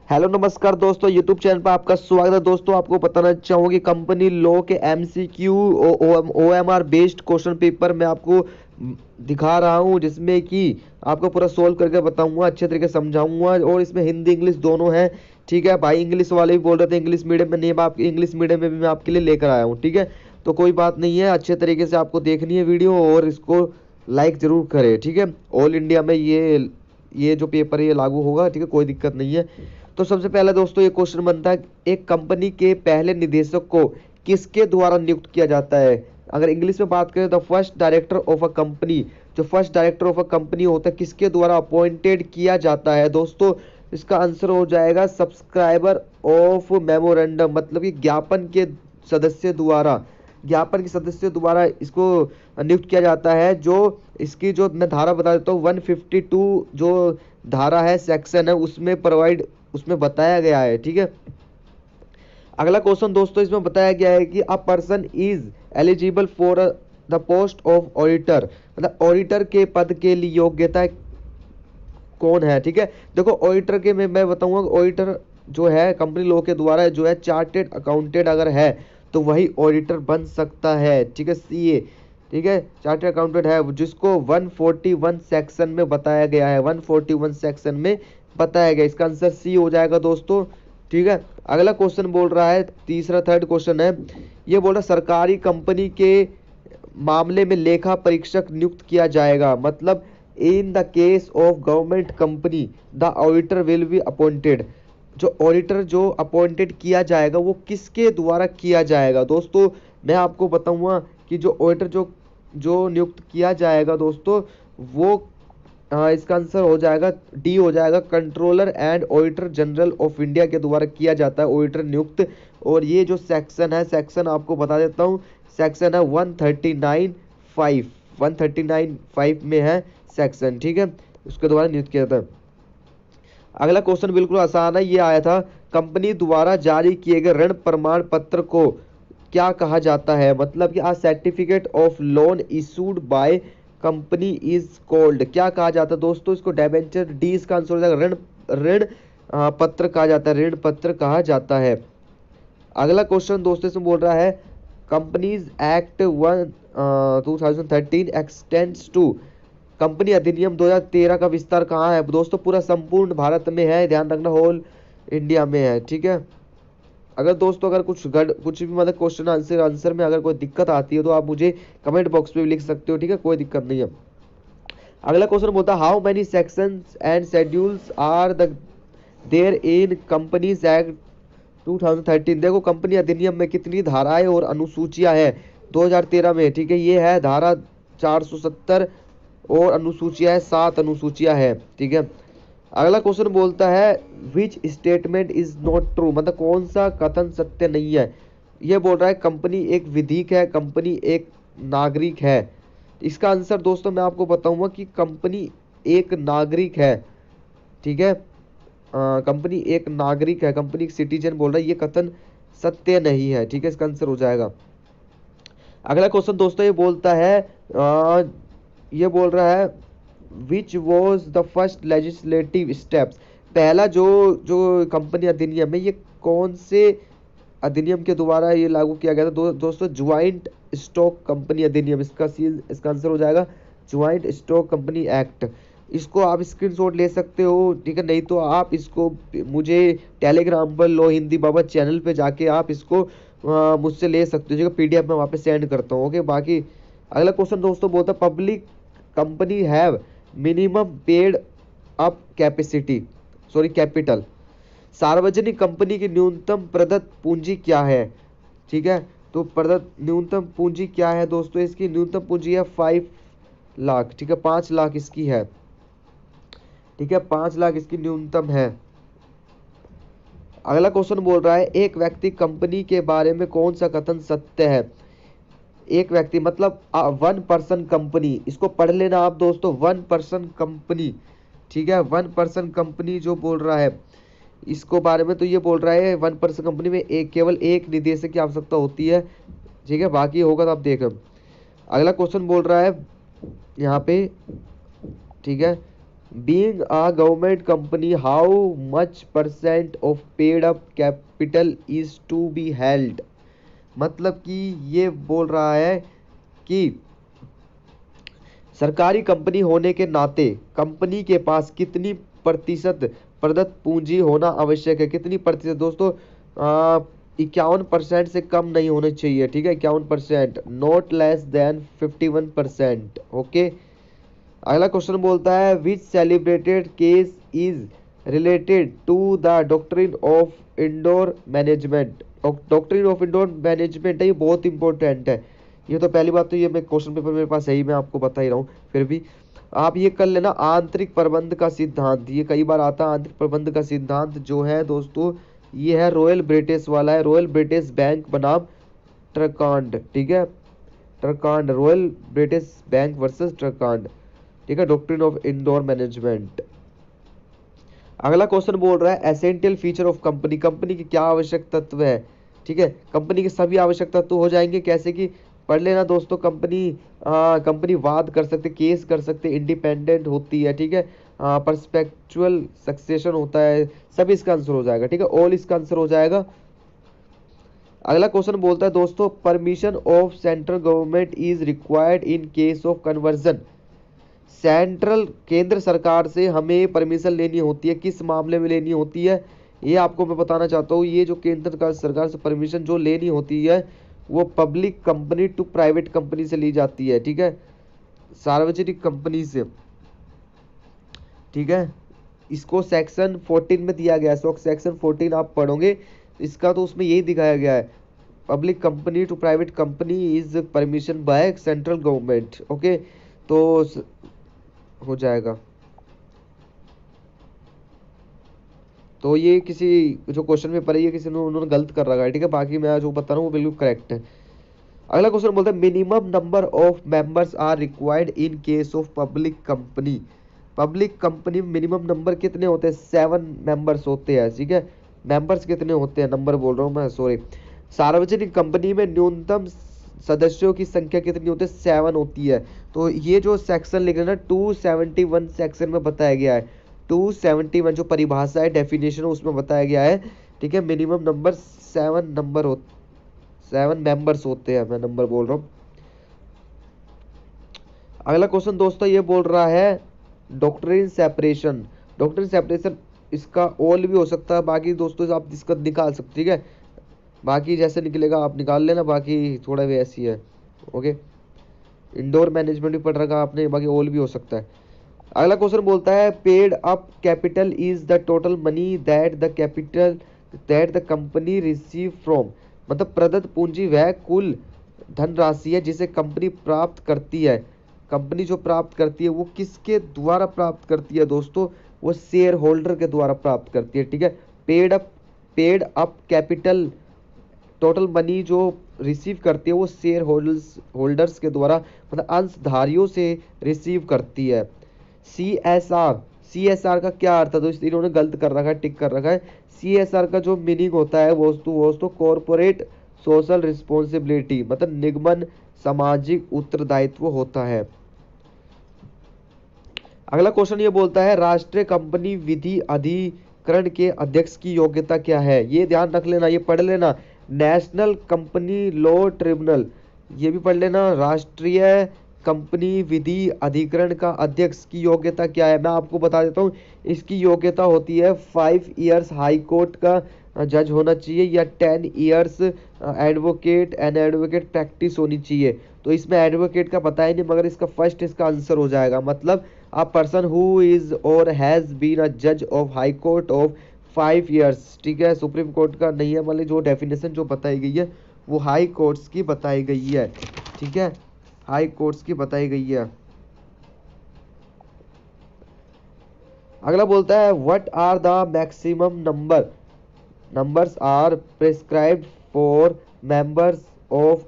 Hello नमस्कार दोस्तों, YouTube channel पर आपका स्वागत है। दोस्तों आपको बताना चाहूँगा कि कंपनी लॉ के MCQ OMR based question paper मैं आपको दिखा रहा हूँ, जिसमें कि आपको पूरा सोल्व करके बताऊंगा, अच्छे तरीके से समझाऊंगा। और इसमें हिंदी इंग्लिश दोनों है। ठीक है भाई, इंग्लिश वाले भी बोल रहे थे इंग्लिश मीडियम में नहीं, आप इंग्लिश मीडियम में भी मैं आपके लिए लेकर आया हूँ। ठीक है, तो कोई बात नहीं है, अच्छे तरीके से आपको देखनी है वीडियो और इसको लाइक जरूर करें। ठीक है, ऑल इंडिया में ये जो पेपर है ये लागू होगा। ठीक है, कोई दिक्कत नहीं है। तो सबसे पहले दोस्तों ये क्वेश्चन बनता है, एक कंपनी के पहले निदेशक को किसके द्वारा नियुक्त किया जाता है। अगर इंग्लिश में बात करें, the first director of a company, जो first director of a company होता है किसके द्वारा अपॉइंटेड किया जाता है। दोस्तों इसका आंसर हो जाएगा सब्सक्राइबर ऑफ मेमोरेंडम, मतलब कि ज्ञापन के सदस्य द्वारा इसको नियुक्त किया जाता है। जो इसकी जो मैं धारा बता देता हूँ, 152 जो धारा है, सेक्शन है, उसमें बताया गया है। ठीक है, अगला क्वेश्चन दोस्तों इसमें बताया गया है कि a person is eligible for the post of auditor, मतलब ऑडिटर के पद के लिए योग्यता कौन है। ठीक है, देखो ऑडिटर के में मैं बताऊंगा, ऑडिटर जो है कंपनी लॉ के द्वारा जो है चार्टेड अकाउंटेंट अगर है तो वही ऑडिटर बन सकता है। ठीक है, सीए, ठीक है, चार्टेड अकाउंटेंट है, जिसको 141 सेक्शन में बताया गया है, 141 सेक्शन में बताया गया। इसका आंसर सी हो जाएगा दोस्तों। ठीक है, अगला क्वेश्चन बोल रहा है, तीसरा थर्ड क्वेश्चन है, ये बोल रहा है सरकारी कंपनी के मामले में लेखा परीक्षक नियुक्त किया जाएगा, मतलब in the case of government company the auditor will be appointed. जो ऑडिटर जो अपॉइंटेड किया जाएगा वो किसके द्वारा किया जाएगा। दोस्तों मैं आपको बताऊंगा कि जो ऑडिटर जो जो नियुक्त किया जाएगा दोस्तों, वो इसका आंसर हो जाएगा डी हो जाएगा, controller and auditor general of India के द्वारा किया जाता है ऑडिटर नियुक्त। और ये जो सेक्शन है, सेक्शन आपको बता देता हूँ, सेक्शन है 139(5) में है सेक्शन। ठीक है, उसके द्वारा नियुक्त किया जाता है। अगला क्वेश्चन बिल्कुल आसान है, ये आया था, कंपनी द्वारा जारी किए गए ऋण प्रमाण पत्र को क्या कहा जाता है, मतलब कि a certificate of loan issued by company is called, क्या कहा जाता है दोस्तों, इसको डिबेंचर, डी इसका आंसर हो जाएगा, ऋण ऋण पत्र कहा जाता है, ऋण पत्र कहा जाता है। अगला क्वेश्चन दोस्तों इसमें बोल रहा है, companies act 2013 extends to, company अधिनियम 2013 का विस्तार कहाँ है दोस्तों, पूरा संपूर्ण भारत में है, ध्यान रखना, होल इंडिया में है। ठीक है, अगर दोस्तों अगर कुछ भी मतलब क्वेश्चन आंसर में अगर कोई दिक्कत आती है तो आप मुझे कमेंट बॉक्स में भी लिख सकते हो। ठीक है, कोई दिक्कत नहीं है। अगला क्वेश्चन बोलता है, how many sections and schedules are there in companies act 2013। देखो कंपनी अधिनियम में कितनी धाराएं और अनुसूचियां हैं 2013 में। ठीक है, ये है धारा 470 और अनुसूचियां है 7 अनुसूचियां है। ठीक है, अगला क्वेश्चन बोलता है, which statement is not true, मतलब कौन सा कथन सत्य नहीं है। ये बोल रहा है कंपनी एक विधिक है, कंपनी एक नागरिक है। इसका आंसर दोस्तों मैं आपको बताऊंगा कि कंपनी एक नागरिक है। ठीक है, कंपनी एक नागरिक है, कंपनी एक सिटीजन बोल रहा है, ये कथन सत्य नहीं है। ठीक है, इसका आंसर हो जाएगा। अगला क्वेश्चन दोस्तों ये बोलता है, ये बोल रहा है, which was the first legislative steps, पहला जो जो कंपनी अधिनियम है ये कौन से अधिनियम के द्वारा ये लागू किया गया था। दोस्तों ज्वाइंट स्टॉक कंपनी अधिनियम, इसका आंसर हो जाएगा ज्वाइंट स्टॉक कंपनी एक्ट। इसको आप स्क्रीनशॉट ले सकते हो। ठीक है, नहीं तो आप इसको मुझे टेलीग्राम पर लो हिंदी बाबा चैनल पे जाके आप इसको मुझसे ले सकते हो। ठीक है, पीडीएफ में वहाँ पे सेंड करता हूँ। ओके, बाकी अगला क्वेश्चन दोस्तों बोलता है, public company have minimum paid up capital, सार्वजनिक कंपनी की न्यूनतम प्रदत्त पूंजी क्या है। ठीक है, तो प्रदत्त न्यूनतम पूंजी क्या है दोस्तों, इसकी न्यूनतम पूंजी है 5 लाख। ठीक है, 5 लाख इसकी है। ठीक है, 5 लाख इसकी न्यूनतम है। अगला क्वेश्चन बोल रहा है, एक व्यक्ति कंपनी के बारे में कौन सा कथन सत्य है। एक व्यक्ति मतलब 1 पर्सन कंपनी, इसको पढ़ लेना आप दोस्तों, 1 पर्सन कंपनी। ठीक है, 1 पर्सन कंपनी जो बोल रहा है इसको बारे में, तो ये बोल रहा है 1 पर्सन कंपनी में केवल एक निदेशक की आवश्यकता होती है। ठीक है, बाकी होगा तो आप देखें। अगला क्वेश्चन बोल रहा है यहाँ पे, ठीक है, being a government company how much percent of paid up capital is to be held. मतलब कि ये बोल रहा है कि सरकारी कंपनी होने के नाते कंपनी के पास कितनी प्रतिशत प्रदत्त पूंजी होना आवश्यक है। कितनी प्रतिशत दोस्तों, 51% से कम नहीं होना चाहिए। ठीक है, 51%, नॉट लेस देन 51%। ओके, अगला क्वेश्चन बोलता है which celebrated case is related to the doctrine of indoor management. Doctrine of indoor management है, ये बहुत इंपॉर्टेंट है। ये तो पहली बात तो ये मैं क्वेश्चन पेपर मेरे पास है ही, मैं आपको बता ही रहा हूँ, फिर भी आप ये कर लेना। आंतरिक प्रबंध का सिद्धांत, ये कई बार आता है। आंतरिक प्रबंध का सिद्धांत जो है दोस्तों, ये है रॉयल ब्रिटिश वाला है, रॉयल ब्रिटिश बैंक बनाम ट्रकांड। ठीक है, ट्रकांड, रॉयल ब्रिटिश बैंक वर्सेस ट्रकांड। ठीक है, डॉक्ट्रिन ऑफ इंडोर मैनेजमेंट। अगला क्वेश्चन बोल रहा है essential feature of company. Company के क्या आवश्यक तत्व है। ठीक है, कंपनी के सभी आवश्यक तत्व हो जाएंगे। कैसे कि पढ़ लेना दोस्तों, कंपनी वाद कर सकते, केस कर सकते, इंडिपेंडेंट होती है। ठीक है, परस्पेक्चुअल सक्सेशन होता है, सब इसका आंसर हो जाएगा। ठीक है, ऑल इसका आंसर हो जाएगा। अगला क्वेश्चन बोलता है दोस्तों permission of central government is required in case of conversion. Central, केंद्र सरकार से हमें परमिशन लेनी होती है, किस मामले में लेनी होती है, ये आपको मैं बताना चाहता हूँ। ये जो केंद्र सरकार से परमिशन जो लेनी होती है वो public company to private company से ली जाती है। ठीक है, सार्वजनिक कंपनी से। ठीक है, इसको सेक्शन 14 में दिया गया है। सेक्शन 14 आप पढ़ोगे इसका, तो उसमें यही दिखाया गया है, public company to private company is permission by central government. Okay, तो हो जाएगा। तो ये किसी जो क्वेश्चन पेपर है ये किसी ने उन्होंने गलत कर रखा है। ठीक है, बाकी मैं जो बता रहा हूँ वो बिल्कुल करेक्ट है। अगला क्वेश्चन बोलता है minimum number of members are required in case of public company. Public company में मिनिमम नंबर कितने होते हैं, 7 मेंबर्स होते हैं। ठीक है, मेंबर्स कितने होते हैं, नंबर बोल रहा हूँ मैं, सॉरी। सार्वजनिक कंपनी में न्यूनतम सदस्यों की संख्या कितनी होती है, 7 होती है। तो ये जो सेक्शन लिख रहे हैं ना, 271 सेक्शन में बताया गया है। 271 जो परिभाषा है, डेफिनेशन, उसमें बताया गया है। ठीक है, मिनिमम नंबर 7 मेंबर्स होते हैं, मैं नंबर बोल रहा हूँ। अगला क्वेश्चन दोस्तों ये बोल रहा है डॉक्ट्रिन सेपरेशन। डॉक्ट्रिन सेपरेशन इसका ऑल भी हो सकता है, बाकी दोस्तों आप इसका निकाल सकते। ठीक है, बाकी जैसे निकलेगा आप निकाल लेना, बाकी थोड़ा भी ऐसी है। ओके, इंडोर मैनेजमेंट भी पढ़ रखा आपने, बाकी ऑल भी हो सकता है। अगला क्वेश्चन बोलता है paid up capital is the total money that the company receive from. मतलब प्रदत्त पूंजी वह कुल धनराशि है जिसे कंपनी प्राप्त करती है। कंपनी जो प्राप्त करती है वो किसके द्वारा प्राप्त करती है दोस्तों, वो शेयर होल्डर के द्वारा प्राप्त करती है। ठीक है, paid up capital, total money जो रिसीव करती है वो शेयर होल्डर्स के द्वारा, मतलब अंशधारियों से रिसीव करती है। CSR, CSR का क्या अर्थ है दोस्तों, इन्होंने गलत कर रखा है, टिक कर रखा है। CSR का जो मीनिंग होता है वो कॉर्पोरेट सोशल रिस्पॉन्सिबिलिटी, मतलब निगमन सामाजिक उत्तरदायित्व होता है। अगला क्वेश्चन ये बोलता है राष्ट्रीय कंपनी विधि अधिकरण के अध्यक्ष की योग्यता क्या है। ये ध्यान रख लेना, ये पढ़ लेना, नेशनल कंपनी लॉ ट्रिब्यूनल, ये भी पढ़ लेना। राष्ट्रीय कंपनी विधि अधिकरण का अध्यक्ष की योग्यता क्या है, मैं आपको बता देता हूँ। इसकी योग्यता होती है 5 इयर्स हाई कोर्ट का जज होना चाहिए, या 10 इयर्स एडवोकेट प्रैक्टिस होनी चाहिए। तो इसमें एडवोकेट का पता ही नहीं, मगर इसका फर्स्ट इसका आंसर हो जाएगा। मतलब अ पर्सन हु इज और हैज बीन अ जज of high court of 5 years. ठीक है, सुप्रीम कोर्ट का नहीं है, मतलब जो डेफिनेशन जो बताई गई है वो हाई कोर्ट्स की बताई गई है। ठीक है, हाई कोर्ट्स की बताई गई है। अगला बोलता है what are the maximum numbers are prescribed for members of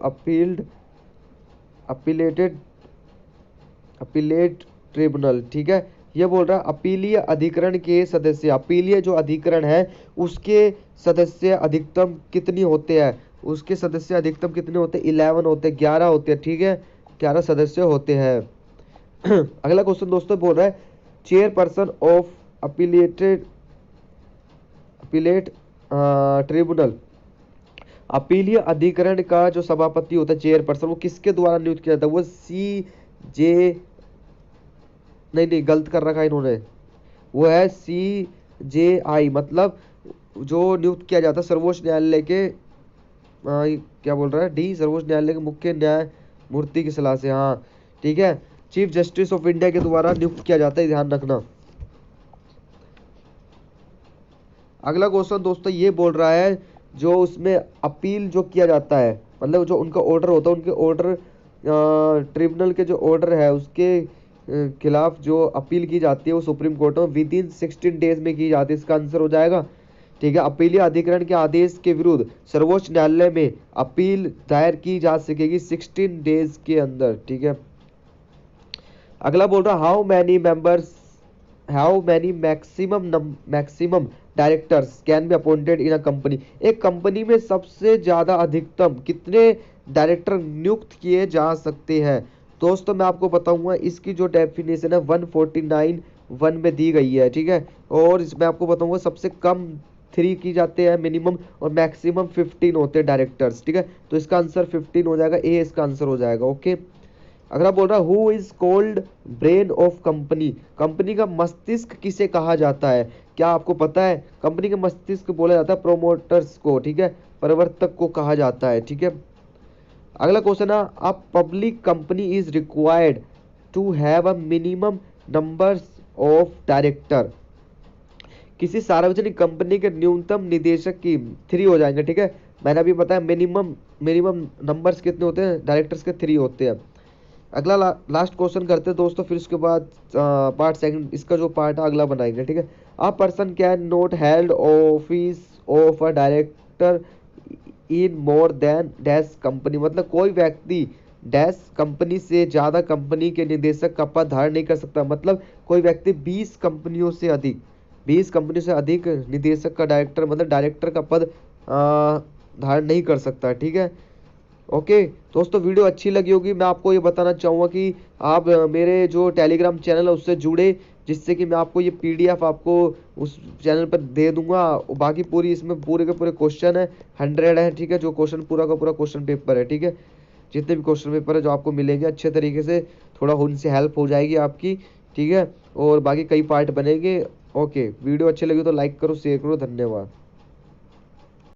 appellate tribunal. ठीक है, ये बोल रहा है अपीलीय अधिकरण के सदस्य, अपीलीय जो अधिकरण है उसके सदस्य अधिकतम कितनी होते हैं, उसके सदस्य अधिकतम कितने होते हैं, 11 होते हैं, 11 होते हैं। ठीक है, 11 सदस्य होते हैं। अगला क्वेश्चन दोस्तों बोल रहा है चेयरपर्सन ऑफ अपीलेट ट्रिब्यूनल। अपीलीय अधिकरण का जो सभापति होता है चेयरपर्सन, वो किसके द्वारा नियुक्त किया जाता है? वो CJ, नहीं गलत कर रखा है इन्होंने, वो है CJI, मतलब जो नियुक्त किया जाता है सर्वोच्च न्यायालय के क्या बोल रहा है डी, सर्वोच्च न्यायालय के मुख्य न्यायमूर्ति की सलाह से। हाँ ठीक है, चीफ जस्टिस ऑफ इंडिया के द्वारा नियुक्त किया जाता है, ध्यान रखना। अगला क्वेश्चन दोस्तों ये बोल रहा है जो उसमें अपील जो किया जाता है, मतलब जो उनका ऑर्डर होता है, उनके ऑर्डर ट्रिब्यूनल के जो ऑर्डर है उसके खिलाफ जो अपील की जाती है वो सुप्रीम कोर्ट में विद इन 16 डेज में की जाती है। इसका आंसर हो जाएगा, ठीक है, अपीलीय अधिकरण के आदेश के विरुद्ध सर्वोच्च न्यायालय में अपील दायर की जा सकेगी 16 डेज के अंदर, ठीक है। अगला बोल रहा how many maximum directors can be appointed in a company. एक कंपनी में सबसे ज्यादा अधिकतम कितने डायरेक्टर नियुक्त किए जा सकते हैं? दोस्तों मैं आपको बताऊंगा, इसकी जो डेफिनेशन है 149(1) में दी गई है, ठीक है। और इसमें आपको बताऊंगा सबसे कम 3 की जाते हैं मिनिमम, और मैक्सिमम 15 होते हैं डायरेक्टर्स, ठीक है। तो इसका आंसर 15 हो जाएगा, ए इसका आंसर हो जाएगा, ओके। अगला बोल रहा who is called brain of company. Company का मस्तिष्क किसे कहा जाता है? क्या आपको पता है? कंपनी का मस्तिष्क बोला जाता है प्रोमोटर्स को, ठीक है, प्रवर्तक को कहा जाता है, ठीक है। अगला क्वेश्चन है a public company is required to have a minimum number of director. किसी सार्वजनिक कंपनी के न्यूनतम निदेशक की 3 हो जाएंगे, ठीक है। मैंने अभी बताया मिनिमम नंबर्स कितने होते हैं डायरेक्टर्स के? 3 होते हैं। अगला लास्ट क्वेश्चन करते हैं दोस्तों, फिर उसके बाद पार्ट सेकंड, इसका जो पार्ट है अगला बनाएंगे, ठीक है। A person can not held office of a director in more than dash company. मतलब कोई व्यक्ति डैश कंपनी से ज्यादा कंपनी के निदेशक का पद धारण नहीं कर सकता। मतलब कोई व्यक्ति 20 कंपनियों से अधिक निदेशक का डायरेक्टर, मतलब डायरेक्टर का पद धारण नहीं कर सकता, ठीक है। ओके दोस्तों, वीडियो अच्छी लगी होगी। मैं आपको ये बताना चाहूँगा कि आप मेरे जो टेलीग्राम चैनल है उससे जुड़े, जिससे कि मैं आपको ये PDF आपको उस चैनल पर दे दूंगा। बाकी पूरी इसमें पूरे के पूरे क्वेश्चन है, 100 है, ठीक है। जो क्वेश्चन पूरा का पूरा क्वेश्चन पेपर है, ठीक है। जितने भी क्वेश्चन पेपर है जो आपको मिलेंगे अच्छे तरीके से, थोड़ा उनसे हेल्प हो जाएगी आपकी, ठीक है। और बाकी कई पार्ट बनेंगे। ओके, वीडियो अच्छी लगी तो लाइक करो, शेयर करो, धन्यवाद।